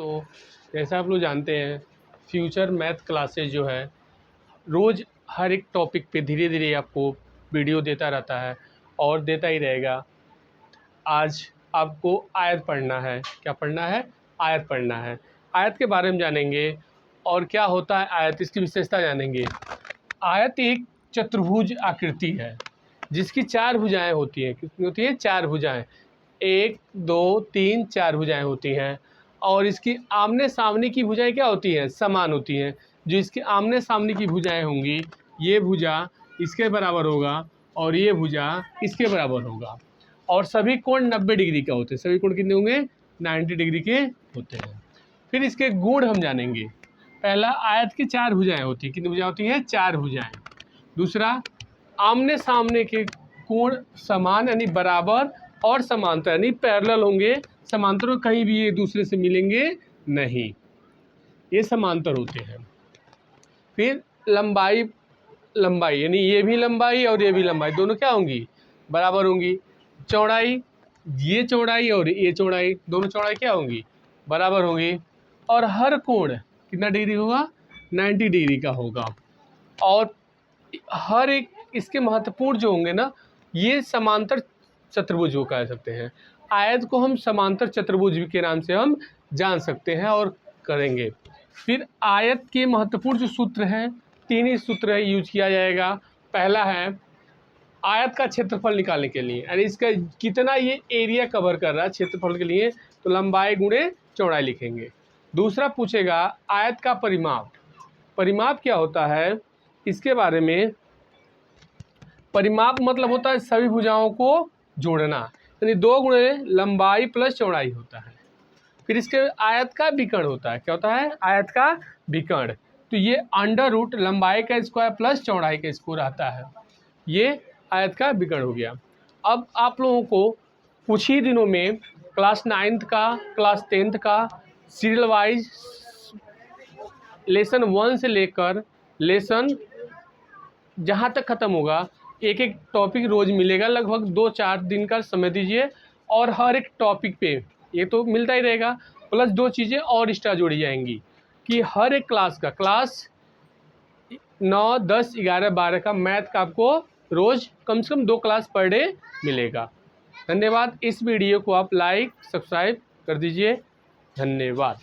तो जैसा आप लोग जानते हैं, फ्यूचर मैथ क्लासेज जो है रोज़ हर एक टॉपिक पे धीरे धीरे आपको वीडियो देता रहता है और देता ही रहेगा। आज आपको आयत पढ़ना है। क्या पढ़ना है? आयत पढ़ना है। आयत के बारे में जानेंगे और क्या होता है आयत, इसकी विशेषता जानेंगे। आयत एक चतुर्भुज आकृति है जिसकी 4 भुजाएं होती हैं। कितनी होती हैं? 4 भुजाएं। 1 2 3 4 भुजाएं होती हैं और इसकी आमने सामने की भुजाएं क्या होती हैं? समान होती हैं। जो इसके आमने सामने की भुजाएं होंगी, ये भुजा इसके बराबर होगा और ये भुजा इसके बराबर होगा और सभी कोण 90 डिग्री का होते हैं। सभी कोण कितने होंगे? 90 डिग्री के होते हैं। फिर इसके गुण हम जानेंगे। पहला, आयत की 4 भुजाएं होती हैं। कितनी भुजाएं होती हैं? 4 भुजाएं। दूसरा, आमने सामने के कोण समान यानी बराबर और समांतर यानी पैरेलल होंगे। समांतर कहीं भी एक दूसरे से मिलेंगे नहीं, ये समांतर होते हैं। फिर लंबाई यानी ये भी लंबाई और ये भी लंबाई दोनों क्या होंगी? बराबर होंगी। चौड़ाई, ये चौड़ाई और ये चौड़ाई, दोनों चौड़ाई क्या होंगी? बराबर होंगी। और हर कोण कितना डिग्री होगा? 90 डिग्री का होगा। और हर एक इसके महत्वपूर्ण जो होंगे ना, ये समांतर चतुर्भुज को कह सकते हैं। आयत को हम समांतर चतुर्भुज के नाम से हम जान सकते हैं और करेंगे। फिर आयत के महत्वपूर्ण जो सूत्र हैं, 3 ही सूत्र यूज किया जाएगा। पहला है आयत का क्षेत्रफल निकालने के लिए, यानी इसका कितना ये एरिया कवर कर रहा है क्षेत्रफल के लिए, तो लंबाई गुणे चौड़ाई लिखेंगे। दूसरा पूछेगा आयत का परिमाप। परिमाप क्या होता है, इसके बारे में। परिमाप मतलब होता है सभी भुजाओं को जोड़ना, यानी 2 गुणे लंबाई प्लस चौड़ाई होता है। फिर इसके आयत का विकर्ण होता है। क्या होता है? आयत का विकर्ण। तो ये अंडर रूट लंबाई का स्क्वायर प्लस चौड़ाई का स्क्वायर आता है, ये आयत का विकर्ण हो गया। अब आप लोगों को कुछ ही दिनों में क्लास 9th का, क्लास 10th का सीरियल वाइज लेसन 1 से लेकर लेसन जहाँ तक ख़त्म होगा, एक एक टॉपिक रोज़ मिलेगा। लगभग 2-4 दिन का समय दीजिए और हर एक टॉपिक पे ये तो मिलता ही रहेगा, प्लस 2 चीज़ें और एक्स्ट्रा जोड़ी जाएंगी कि हर एक क्लास का, क्लास 9, 10, 11, 12 का मैथ का आपको रोज़ कम से कम 2 क्लास पर डे मिलेगा। धन्यवाद। इस वीडियो को आप लाइक सब्सक्राइब कर दीजिए। धन्यवाद।